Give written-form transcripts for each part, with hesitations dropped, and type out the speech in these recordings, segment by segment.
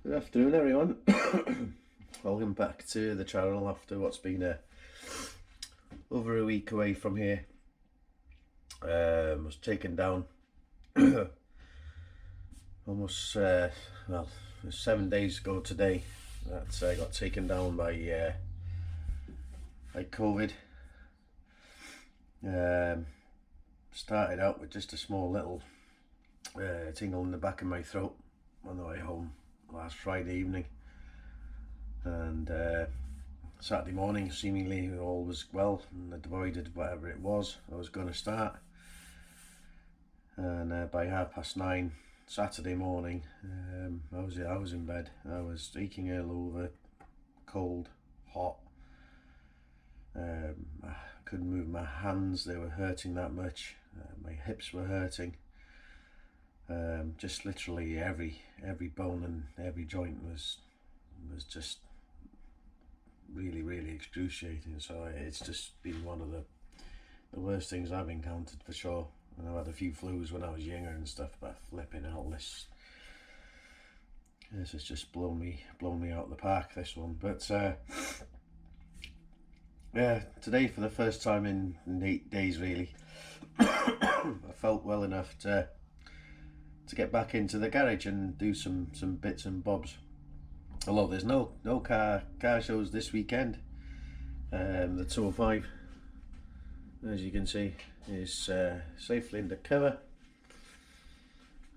Good afternoon, everyone. Welcome back to the channel after what's been over a week away from here. Was taken down almost well, it was 7 days ago today that I got taken down by COVID. Started out with just a small little tingle in the back of my throat on the way home last Friday evening, and Saturday morning seemingly all was well and avoided whatever it was I was going to start, and by 9:30 Saturday morning I was in bed. I was aching all over, cold, hot. I couldn't move my hands, they were hurting that much. My hips were hurting. Just literally every bone and every joint was just really excruciating. So it's just been one of the worst things I've encountered for sure. And I've had a few flus when I was younger and stuff, but flipping out, this has just blown me out of the park, this one. But yeah, today for the first time in 8 days really, I felt well enough to get back into the garage and do some bits and bobs. Although there's no car shows this weekend. The 205, as you can see, is safely under cover.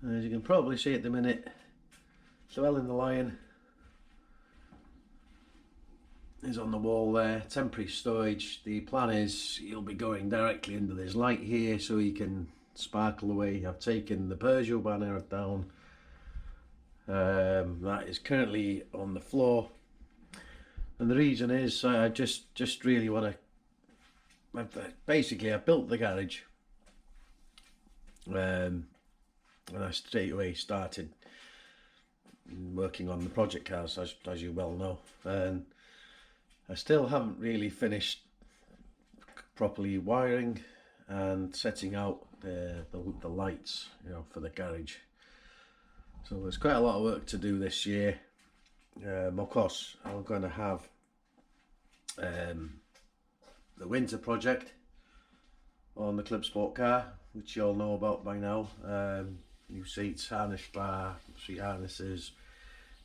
As you can probably see at the minute, Llewellyn the Lion is on the wall there, temporary storage. The plan is he'll be going directly under this light here so he can sparkle away. I've taken the Peugeot banner down. That is currently on the floor, and the reason is I just really want to. Basically, I built the garage, and I straight away started working on the project cars, as you well know, and I still haven't really finished properly wiring and setting out the lights, for the garage. So there's quite a lot of work to do this year. Of course, I'm going to have the winter project on the Clubsport car, which you all know about by now. New seats, harness bar, seat harnesses,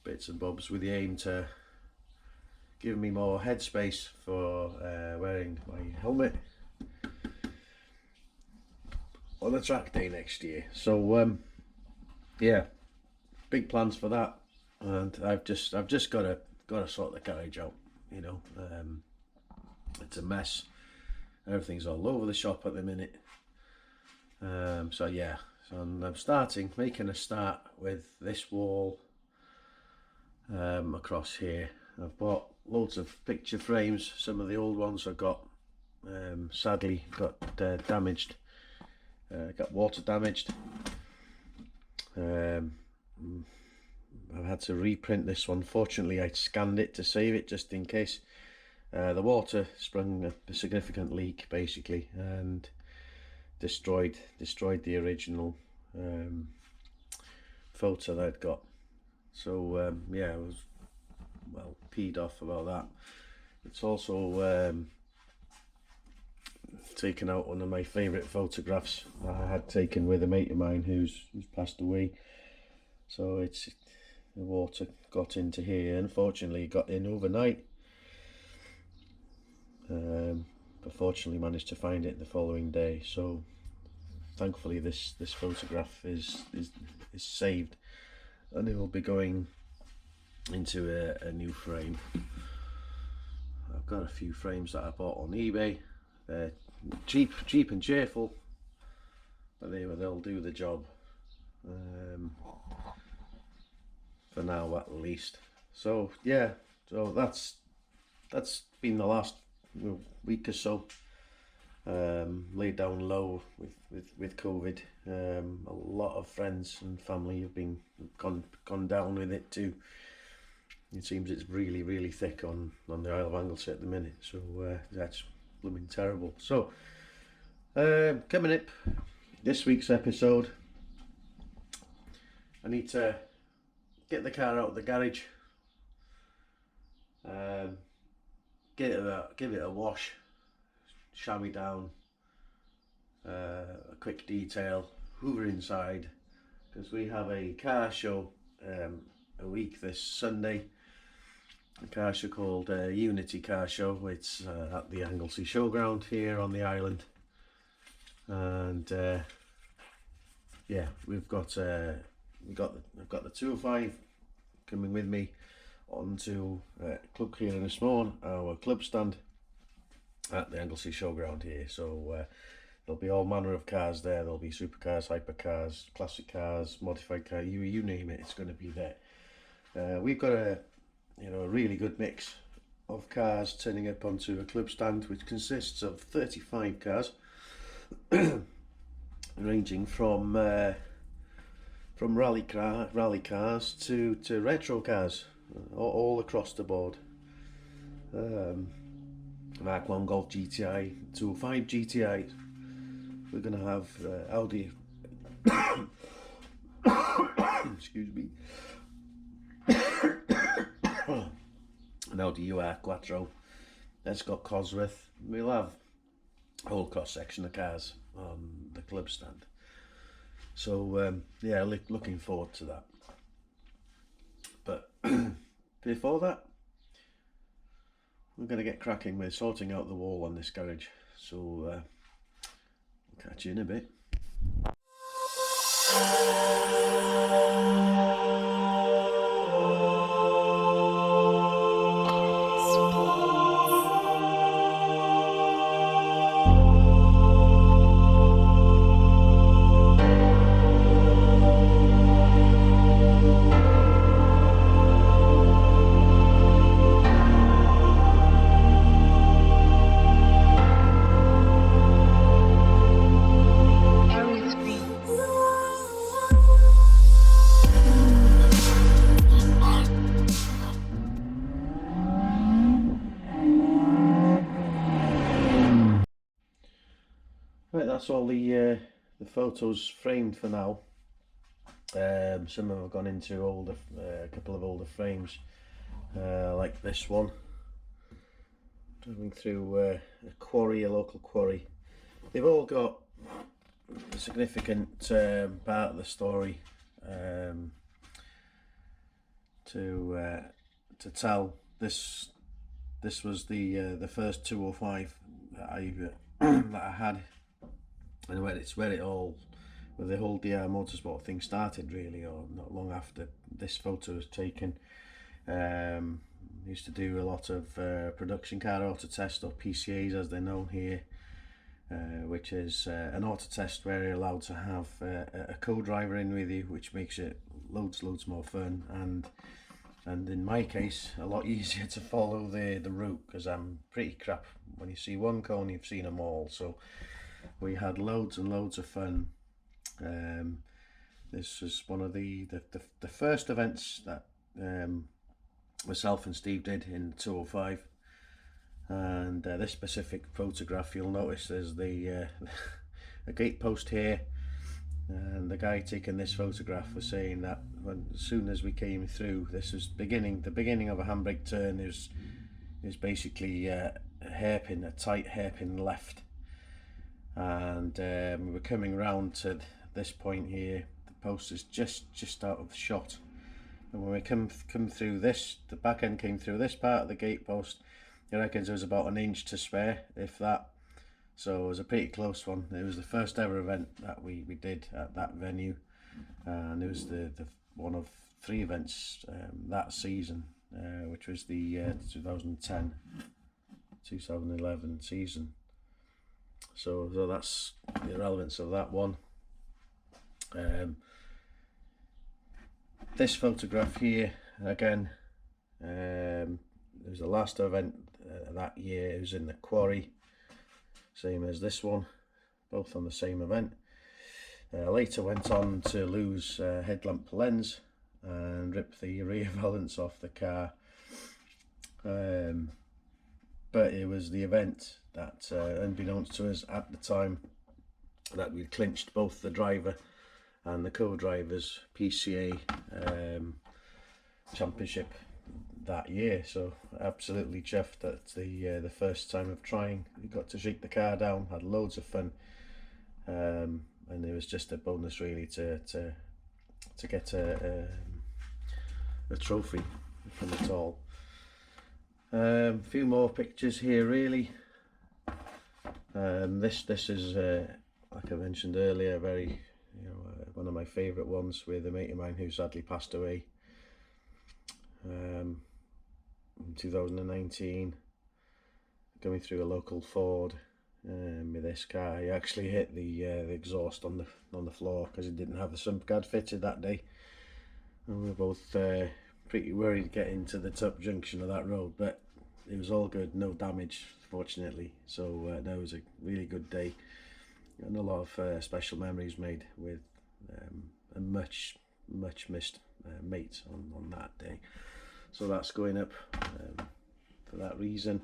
bits and bobs, with the aim to give me more headspace for wearing my helmet on the track day next year. So yeah, big plans for that, and I've just got to sort the garage out. It's a mess. Everything's all over the shop at the minute. So yeah, so I'm making a start with this wall across here. I've bought loads of picture frames. Some of the old ones I got sadly got damaged. Got water damaged. I've had to reprint this one. Fortunately, I scanned it to save it just in case. The water sprung a significant leak basically and destroyed the original photo that I'd got. So yeah, I was well peed off about that. It's also taken out one of my favourite photographs I had taken with a mate of mine who's passed away. So the water got into here. Unfortunately, it got in overnight. But fortunately managed to find it the following day. So thankfully this photograph is saved, and it will be going into a new frame. I've got a few frames that I bought on eBay. They're cheap and cheerful, but they'll do the job for now at least. So yeah, so that's been the last week or so. Laid down low with COVID. A lot of friends and family have gone down with it too. It seems it's really thick on the Isle of Anglesey at the minute, so that's blooming terrible. So coming up this week's episode, I need to get the car out of the garage, give it a wash, chamois down, a quick detail, hoover inside, because we have a car show a week this Sunday. A car show called Unity Car Show. It's at the Anglesey showground here on the island, and yeah, I've got the 205 coming with me onto Club here in Small, our club stand at the Anglesey showground here. So there'll be all manner of cars there. There'll be supercars, hypercars, classic cars, modified car, you name it, it's going to be there. We've got a really good mix of cars turning up onto a club stand, which consists of 35 cars, ranging from rally cars to retro cars, all across the board. Mark 1 Golf GTI, 205 GTI. We're going to have Audi excuse me, an Audi UR Quattro, Escort Cosworth. We'll have a whole cross section of cars on the club stand. So yeah, looking forward to that. But before that, we're going to get cracking with sorting out the wall on this garage. So I'll catch you in a bit. Right, that's all the photos framed for now. Some of them have gone into older, a couple of older frames, like this one. Driving through a local quarry. They've all got a significant part of the story to tell. This was the first 205 that I had. And where the whole DR Motorsport thing started, really, or not long after this photo was taken. Used to do a lot of production car auto test, or PCAs as they're known here, which is an auto test where you're allowed to have a co-driver in with you, which makes it loads more fun, and in my case a lot easier to follow the route, because I'm pretty crap. When you see one cone, you've seen them all. So we had loads and loads of fun. This was one of the first events that myself and Steve did in 205, and this specific photograph, you'll notice there's the a gate post here, and the guy taking this photograph was saying that as soon as we came through, this was the beginning of a handbrake turn. Is basically a tight hairpin left, and we were coming round to this point here. The post is just out of shot, and when we come through this, the back end came through this part of the gate post. He reckons there was about an inch to spare, if that. So it was a pretty close one. It was the first ever event that we did at that venue, and it was the one of 3 events that season, which was the 2010-2011 season. So that's the relevance of that one. This photograph here, again, it was the last event that year. It was in the quarry, same as this one, both on the same event. Later went on to lose headlamp lens and rip the rear valance off the car. But it was the event that, unbeknownst to us at the time, that we clinched both the driver and the co-driver's PCA championship that year, so absolutely chuffed that the first time of trying, we got to shake the car down, had loads of fun, and it was just a bonus really to get a trophy from it all. A few more pictures here really. This is like I mentioned earlier, very one of my favourite ones with a mate of mine who sadly passed away in 2019, going through a local Ford with this car. He actually hit the exhaust on the floor because he didn't have the sump guard fitted that day, and we were both pretty worried getting to the top junction of that road, but it was all good, no damage fortunately. So that was a really good day and a lot of special memories made with a much missed mate on that day. So that's going up for that reason.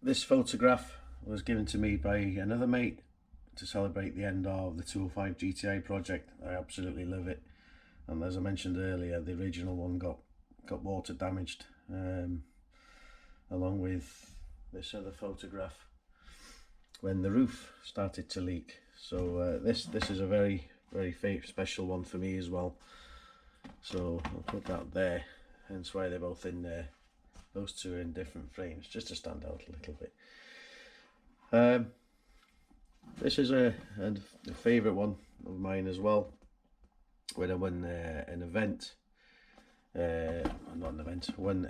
This photograph was given to me by another mate to celebrate the end of the 205 GTI project. I absolutely love it, and as I mentioned earlier, the original one got water damaged, along with this other photograph when the roof started to leak. So this is a very special one for me as well, so I'll put that there, hence why they're both in there. Those two are in different frames just to stand out a little bit. This is a favourite one of mine as well, when I won an event, not an event, won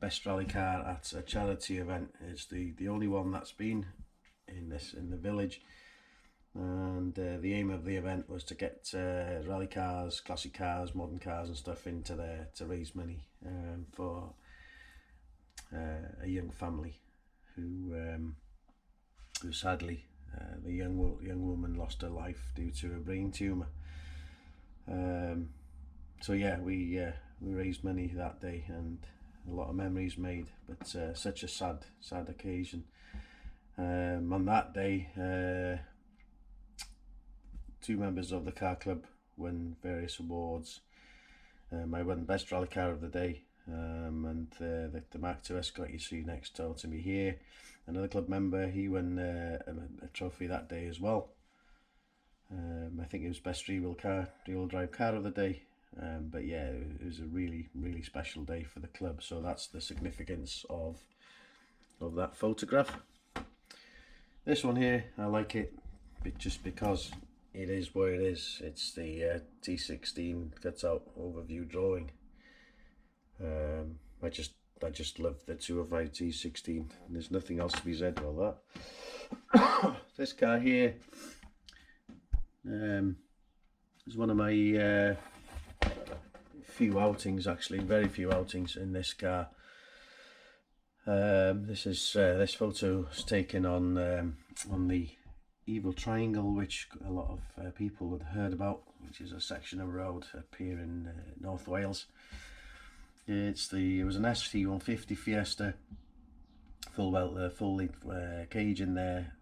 best rally car at a charity event. It's the only one that's been in the village, and the aim of the event was to get rally cars, classic cars, modern cars and stuff into there to raise money for a young family who sadly the young woman lost her life due to a brain tumour. So yeah, we raised money that day and a lot of memories made, but such a sad occasion. On that day, two members of the car club won various awards. I won best rally car of the day, and the Mark II Escort you see next door to me here, another club member, he won a trophy that day as well. I think it was best rear-wheel drive car of the day. But yeah, it was a really special day for the club, so that's the significance of that photograph. This one here, I like it just because it is what it is. It's the T16 cutout overview drawing. I just love the 205 T16. There's nothing else to be said about that. This car here is one of my few outings, actually, very few outings in this car. This photo is taken on the Evil Triangle, which a lot of people had heard about, which is a section of road up here in North Wales. It was an ST150 Fiesta, full length cage in there,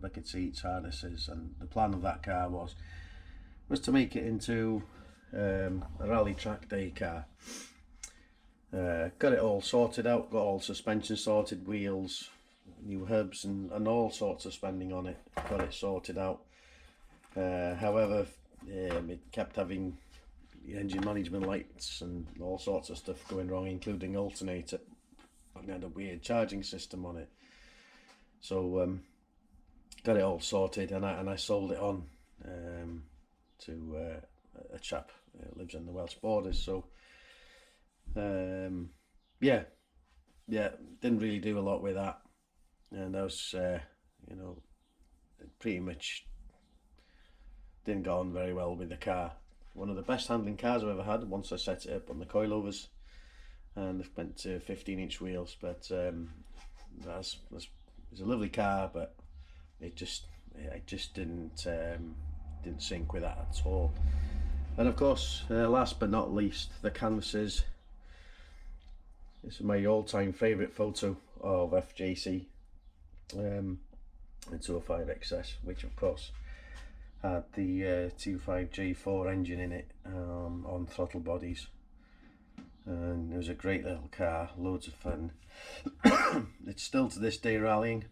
bucket seats, harnesses, and the plan of that car was to make it into a rally track day car. Got it all sorted out, got all suspension sorted, wheels, new hubs and all sorts of spending on it, got it sorted out. However, it kept having the engine management lights and all sorts of stuff going wrong, including alternator, and had a weird charging system on it. So got it all sorted, and I sold it on to a chap who lives on the Welsh borders. So yeah, didn't really do a lot with that, and I was pretty much didn't go on very well with the car. One of the best handling cars I've ever had once I set it up on the coilovers, and I went to 15-inch wheels, but it's a lovely car, but it just didn't sync with that at all. And of course, last but not least, the canvases. This is my all-time favourite photo of FJC, the 205 XS, which of course had the 25J4 engine in it, on throttle bodies, and it was a great little car, loads of fun. It's still to this day rallying.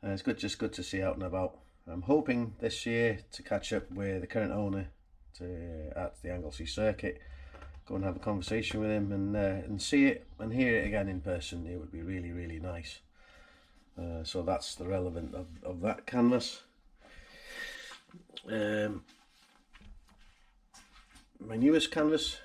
It's just good to see out and about. I'm hoping this year to catch up with the current owner at the Anglesey circuit, go and have a conversation with him, and see it and hear it again in person. It would be really, really nice. So that's the relevant of that canvas. My newest canvas,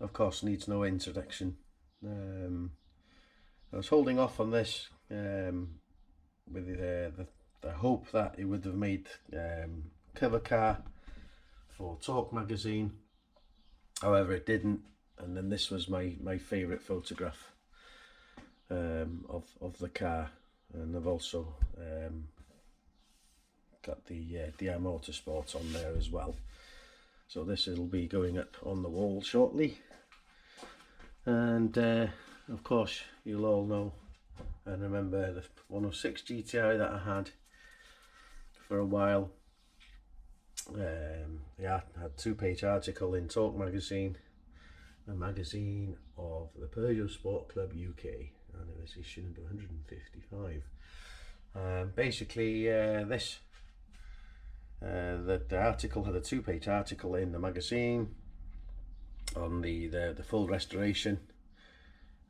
of course, needs no introduction. I was holding off on this with the hope that it would have made cover car for Talk magazine. However, it didn't, and then this was my favourite photograph of the car, and I've also got the DI Motorsport on there as well. So this will be going up on the wall shortly, and of course you'll all know and remember the 106 GTI that I had for a while. Yeah, I had a 2-page article in Talk magazine, a magazine of the Peugeot Sport Club UK, and it was issue number 155. Basically, the article had a 2-page article in the magazine on the full restoration,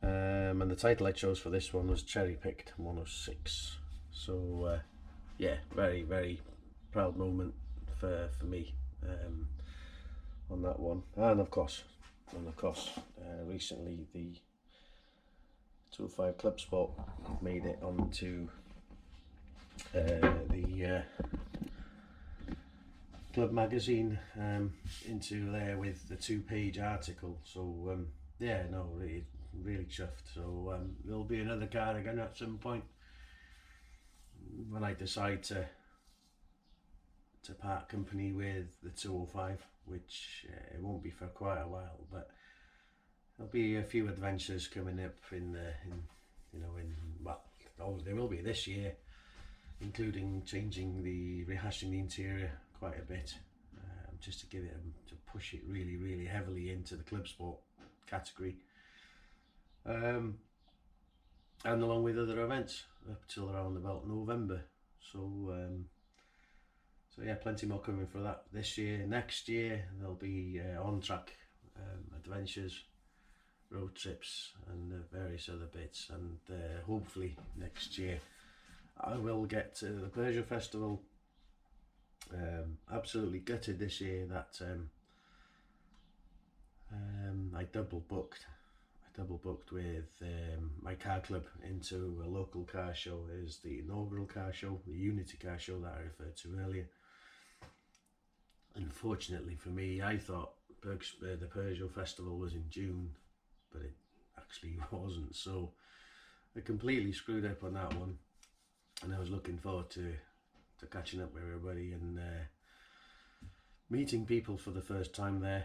and the title I chose for this one was Cherry Picked 106. So yeah, very, very proud moment for me on that one. And of course recently the 205 Clubsport made it onto the Club magazine, into there with the 2-page article. So yeah, no, really chuffed. So there'll be another car again at some point when I decide to part company with the 205, which it won't be for quite a while, but there'll be a few adventures coming up well, there will be this year, including rehashing the interior quite a bit, just to give it to push it really, really heavily into the Clubsport category, and along with other events up till around about November. So yeah, plenty more coming for that this year. Next year there'll be on track adventures, road trips, and various other bits, and hopefully next year I will get to the Peugeot Festival. Absolutely gutted this year that I double booked with my car club into a local car show. It is the inaugural car show, the Unity car show that I referred to earlier. Unfortunately for me, I thought the Peugeot Festival was in June, but it actually wasn't. So I completely screwed up on that one, and I was looking forward to catching up with everybody and meeting people for the first time there,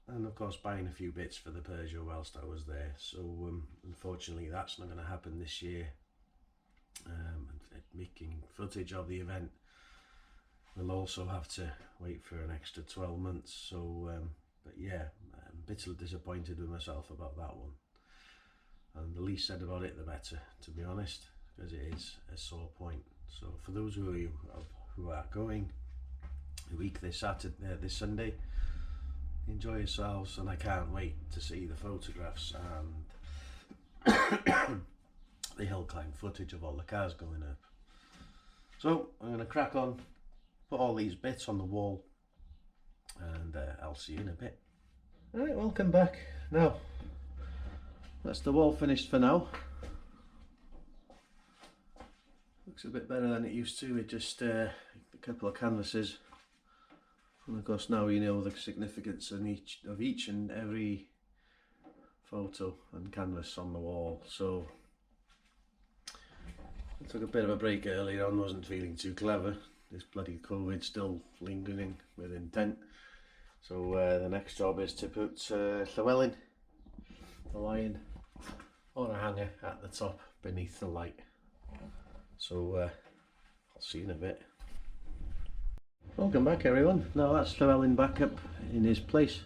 and of course buying a few bits for the Peugeot whilst I was there. So unfortunately that's not going to happen this year. Making footage of the event will also have to wait for an extra 12 months. So but yeah, I'm bitterly disappointed with myself about that one, and the least said about it the better, to be honest, because it is a sore point. So for those of you who are going a week this Sunday, enjoy yourselves, and I can't wait to see the photographs and the hill climb footage of all the cars going up. So I'm going to crack on, put all these bits on the wall, and I'll see you in a bit. Alright, welcome back. Now, that's the wall finished for now. Looks a bit better than it used to with just a couple of canvases. And of course now you know the significance of each and every photo and canvas on the wall. So I took a bit of a break earlier on, wasn't feeling too clever. This bloody COVID still lingering with intent. So the next job is to put Llewellyn, the lion, on a hanger at the top beneath the light. So see you in a bit. Welcome back everyone. Now that's Llewellyn back up in his place.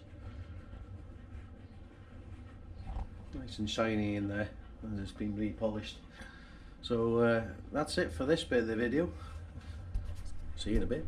Nice and shiny in there, and it's been repolished. So that's it for this bit of the video. See you in a bit.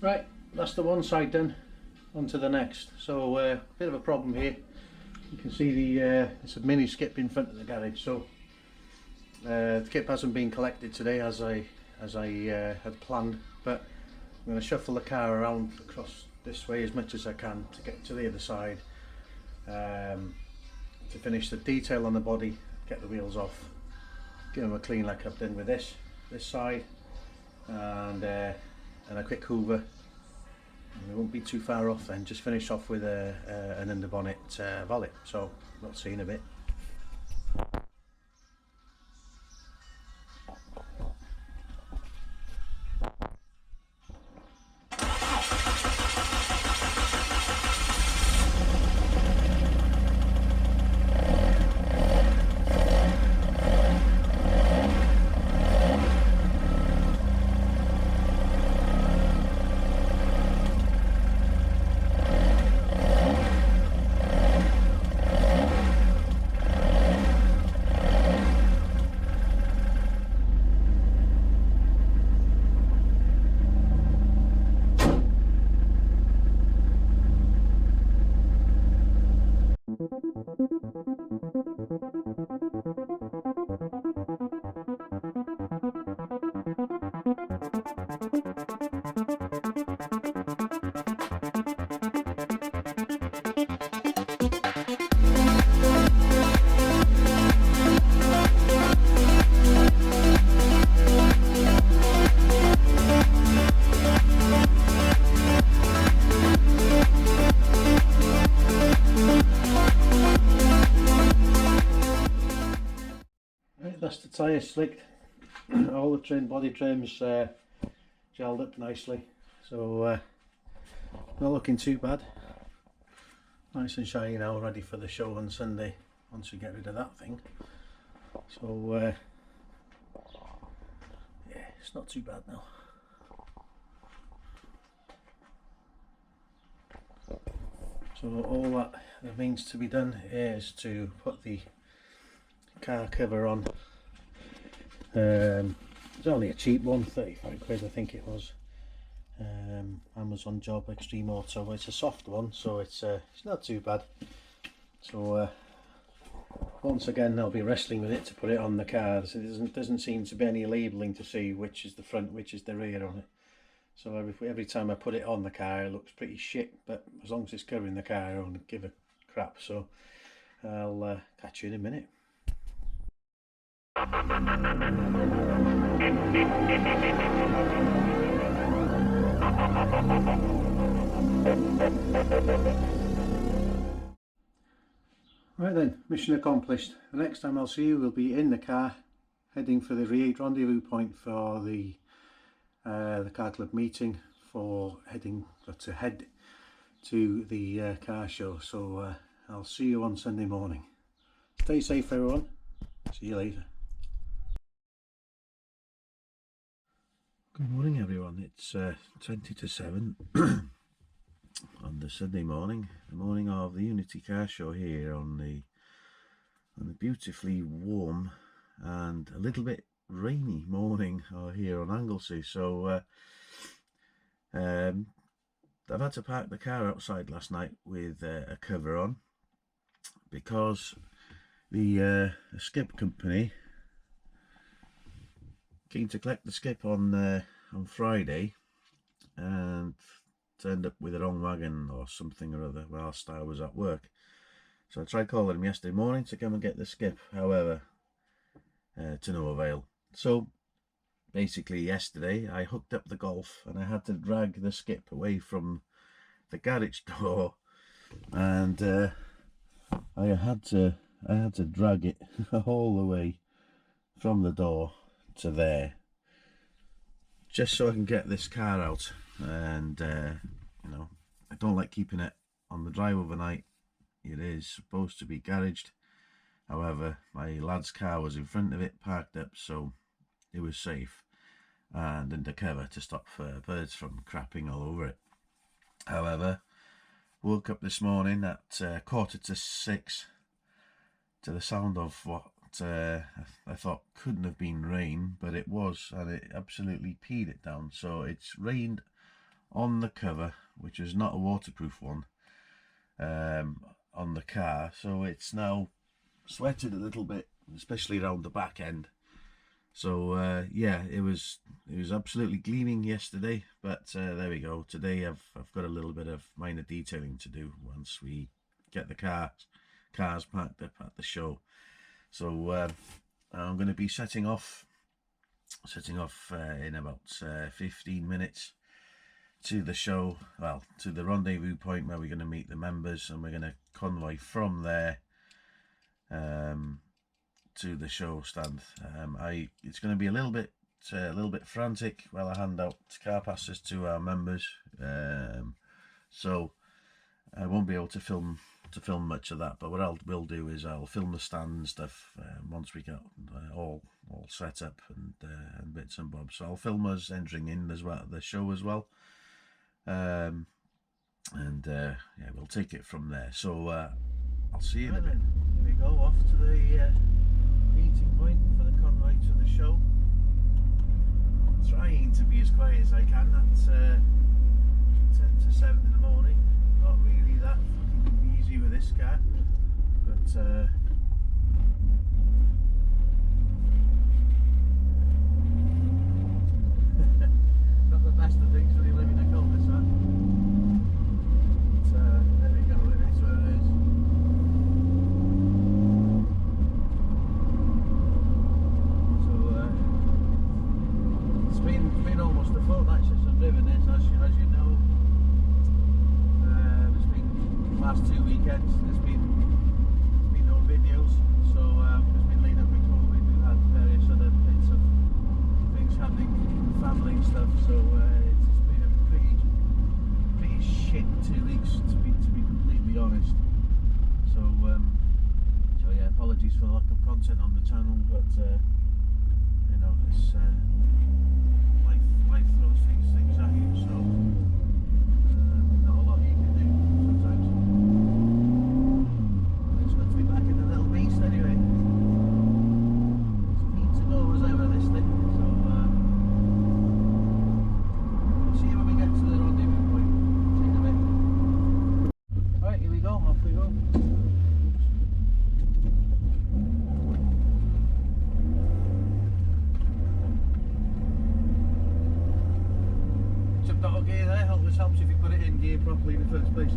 Right, that's the one side done. On to the next. So bit of a problem here. You can see the it's a mini skip in front of the garage. So the skip hasn't been collected today as I had planned, but I'm going to shuffle the car around across this way as much as I can to get to the other side, to finish the detail on the body, get the wheels off, give them a clean like I've done with this side, and a quick hoover, and we won't be too far off then. Just finish off with an underbonnet valet. So I'll see you in a bit. That's the tyre slicked. All the body trims gelled up nicely, so not looking too bad. Nice and shiny now, ready for the show on Sunday once we get rid of that thing. So yeah, it's not too bad now. So all that remains to be done is to put the car cover on. It's only a cheap one, 35 quid I think it was. Amazon job, Extreme Auto. It's a soft one, so it's not too bad. So once again I'll be wrestling with it to put it on the car. So it doesn't seem to be any labelling to see which is the front, which is the rear on it. So every time I put it on the car it looks pretty shit, but as long as it's covering the car I don't give a crap. So I'll catch you in a minute. Right then, mission accomplished. The next time I'll see you will be in the car heading for the rendezvous point for the car club meeting to head to the car show. So I'll see you on Sunday morning. Stay safe, everyone. See you later. Good morning, everyone. It's 20 to 7 on the Sunday morning, the morning of the Unity Car Show here on the beautifully warm and a little bit rainy morning here on Anglesey. So I've had to park the car outside last night with a cover on because the skip company came to collect the skip on Friday and turned up with the wrong wagon or something or other whilst I was at work. So I tried calling them yesterday morning to come and get the skip, however, to no avail. So basically yesterday I hooked up the Golf and I had to drag the skip away from the garage door, and I had to drag it all the way from the door to there just so I can get this car out. And you know, I don't like keeping it on the drive overnight. It is supposed to be garaged, however my lad's car was in front of it parked up, so it was safe and under cover to stop birds from crapping all over it. However, woke up this morning at 5:45 to the sound of what I thought couldn't have been rain, but it was, and it absolutely peed it down. So it's rained on the cover, which is not a waterproof one, on the car, so it's now sweated a little bit, especially around the back end. So yeah, it was absolutely gleaming yesterday, but there we go. Today I've got a little bit of minor detailing to do once we get the cars parked up at the show. So I'm going to be setting off in about 15 minutes to the show, well, to the rendezvous point where we're going to meet the members, and we're going to convoy from there to the show stand. It's going to be a little bit frantic while I hand out car passes to our members, so I won't be able to film much of that. But what I will do is I'll film the stand and stuff once we get all set up and bits and bobs. So I'll film us entering in as well, the show as well, and yeah, we'll take it from there. So I'll see you in a bit. Here we go, off to the meeting point for the convoy to the show. Trying to be as quiet as I can. That's 10 to 7 in the morning. Not really that fucking easy with this car, but not the best of things when you live in a cul-de-sac. But there we go, it is where it is. It's been almost a fortnight since I've driven this, as you know. There's been last 2 weekends. There's been no videos, so there's been leading up to COVID. We've had various other bits of things happening, family and stuff. So it's been a pretty shit 2 weeks to be completely honest. So yeah, apologies for the lack of content on the channel, but you know, it's life throws things at you, so not a lot you can do sometimes. It's good to be back in the little beast anyway. It's keen to go as ever, this thing, so we'll see you when we get to the rendezvous point. See you in a bit. Alright, here we go, off we go. Auto gear there, always helps if you put it in gear properly in the first place.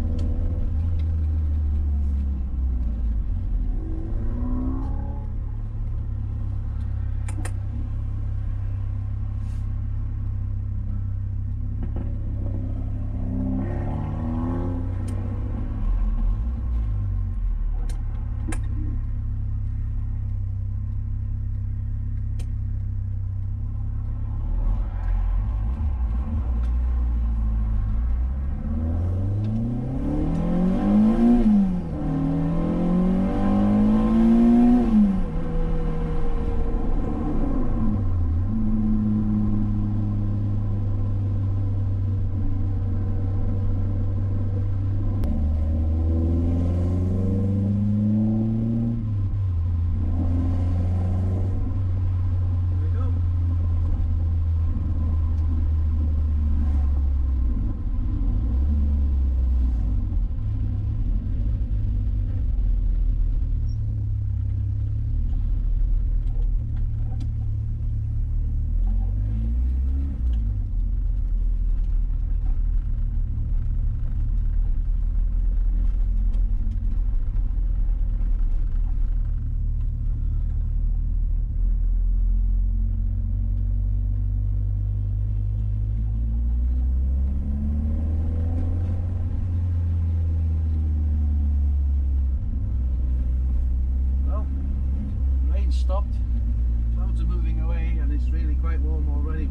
really quite warm already.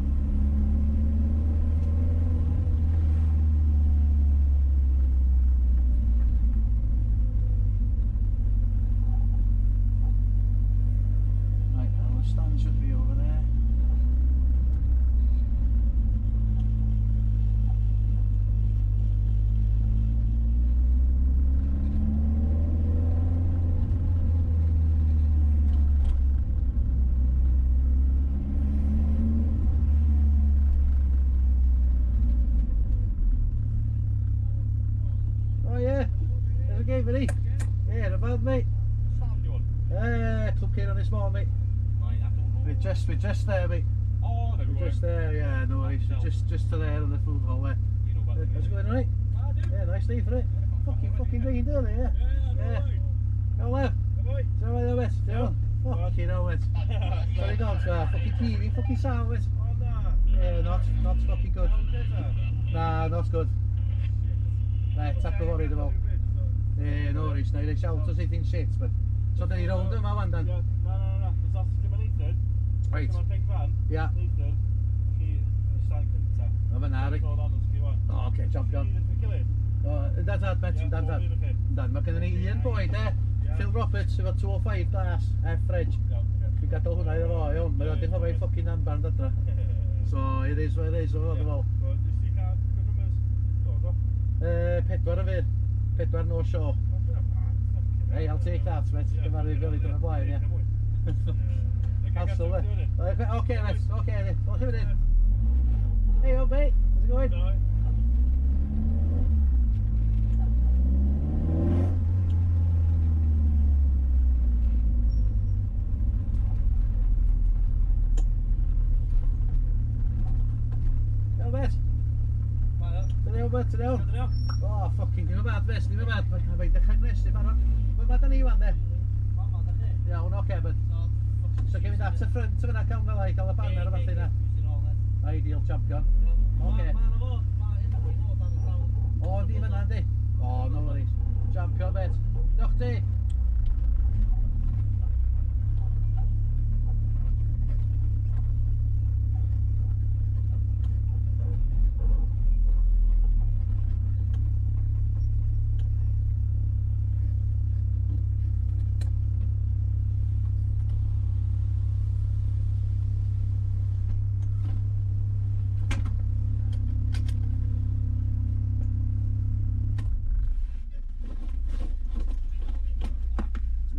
Right, our stand should be over there. Oh yeah, there's a game for it. Yeah, not bad, mate. Club kid on this morning, mate. We're just there, mate. Oh, there we We're go. just there, yeah, no worries. Just to there on the food hall there. How's it going, alright? Yeah, nice day for it. Fucking green, don't they? Yeah. Yeah. Go left. So where the west, do fucking hell, mate. Sorry, dogs, fucking TV, fucking sound, mate. Yeah, not fucking good. Nah, not good. Right, tap the worry about. Yeah, no worries. Now they shout us anything shit, but so then you don't do my one then. No. There's also Jim Leeton. Right. Yeah. Leeton. Have an Ari. Oh, okay, champion. That's that, mate. That's that. Dan, mae gen ni un boi de, Phil Roberts, efo 205 das, F-Reg. Dwi'n gadael hwnna iddo fo, iawn. Mae wedi hoffi ffocin anbarn adra. So, it is what it is, o, dwi'n fawr. Pedwar y fyr. Pedwar no show. Hey, I'll take that, mate. Cymaru Billy dyna blaen, ie. Cancel, mate. Okay, mate. Okay, mate. I'll give it in. Hey, up, mate. How's it going? Oh, fucking, ddim yn bad fes, ddim yn bad. Mae'n dechrau nes, ddim yn bad. Mae da ni wan, de? Iawn, oce, bud. So, gen i dat y ffrynt yma, cael fel ai, cael y banner o fath yna. Ideal champion. Oce. O, di fyna, di? O, no worries. Champion, bet. Diolch ti.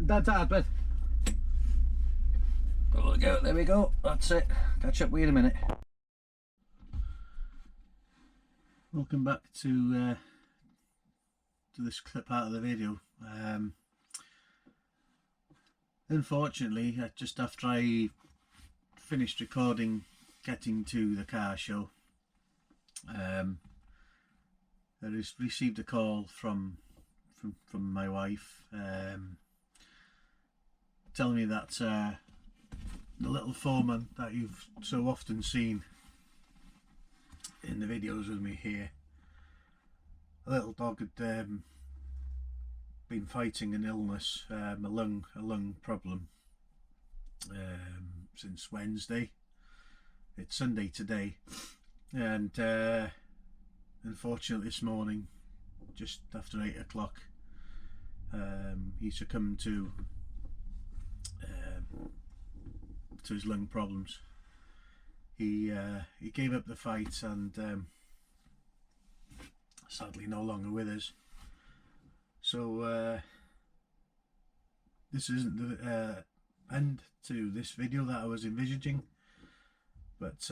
That's hard, but there we go, that's it. Catch up with you in a minute. Welcome back to this clip out of the video. Unfortunately, just after I finished recording getting to the car show, I received a call from my wife, telling me that the little foreman that you've so often seen in the videos with me here, a little dog had been fighting an illness, a lung problem, since Wednesday. It's Sunday today, and unfortunately this morning, just after 8 o'clock, he succumbed to his lung problems. He gave up the fight and sadly no longer with us. So this isn't the end to this video that I was envisaging, but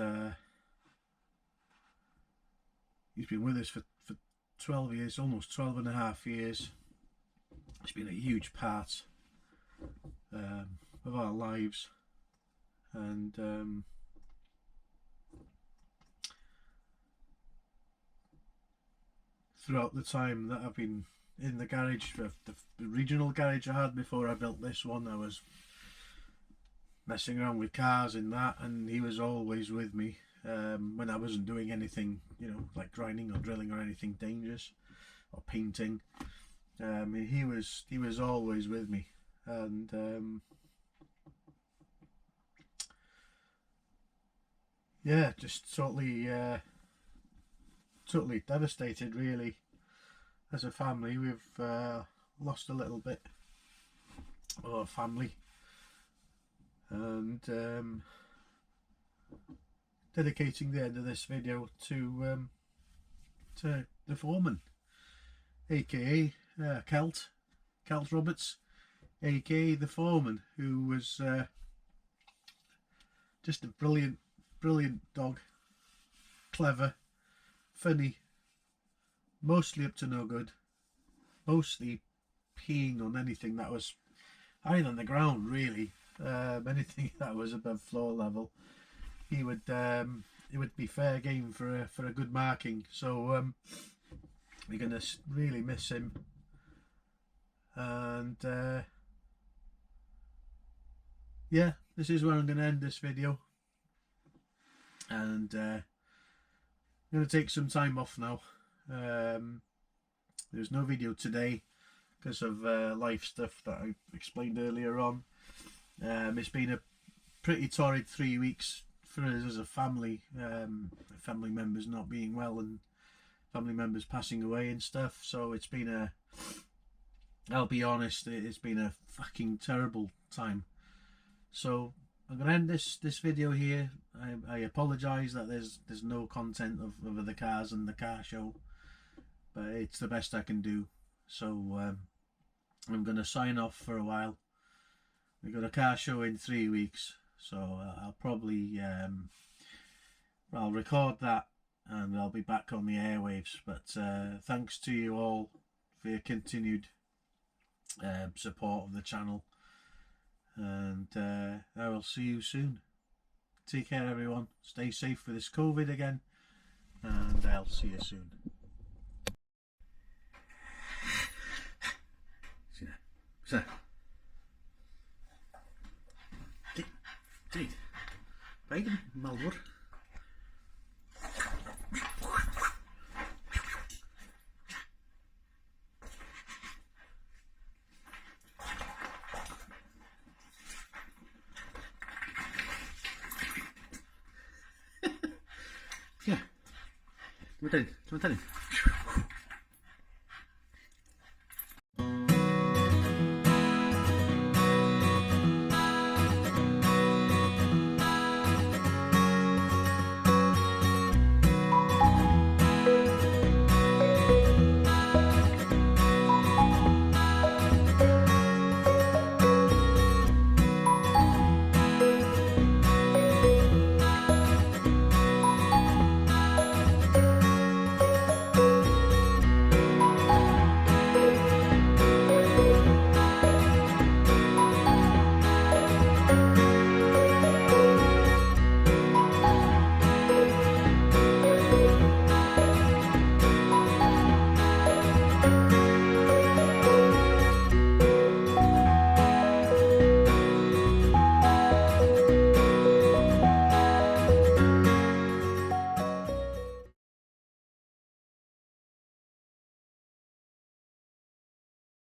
he's been with us for 12 years, almost 12 and a half years. It's been a huge part of our lives, and throughout the time that I've been in the garage, the regional garage I had before I built this one, I was messing around with cars in that, and he was always with me when I wasn't doing anything, you know, like grinding or drilling or anything dangerous or painting. He was always with me, and yeah, just totally devastated really. As a family, we've lost a little bit of our family, and dedicating the end of this video to the foreman, aka Celt Roberts, aka the foreman, who was just a brilliant dog, clever, funny, mostly up to no good, mostly peeing on anything that was higher than the ground really. Anything that was above floor level, he would it would be fair game for a good marking. So we're gonna really miss him, and yeah, this is where I'm gonna end this video, and I'm gonna take some time off now. There's no video today because of life stuff that I explained earlier on. It's been a pretty torrid 3 weeks for us as a family. Family members not being well and family members passing away and stuff. So it's been I'll be honest, it's been a fucking terrible time. So I'm gonna end this video here. I apologise that there's no content of the cars and the car show, but it's the best I can do. So I'm gonna sign off for a while. We've got a car show in 3 weeks, so I'll probably I'll record that and I'll be back on the airwaves. But thanks to you all for your continued support of the channel, and I will see you soon. Take care everyone, stay safe with this COVID again, and I'll see you soon. So Dweud, baig yn malwr. Yeah. Come on,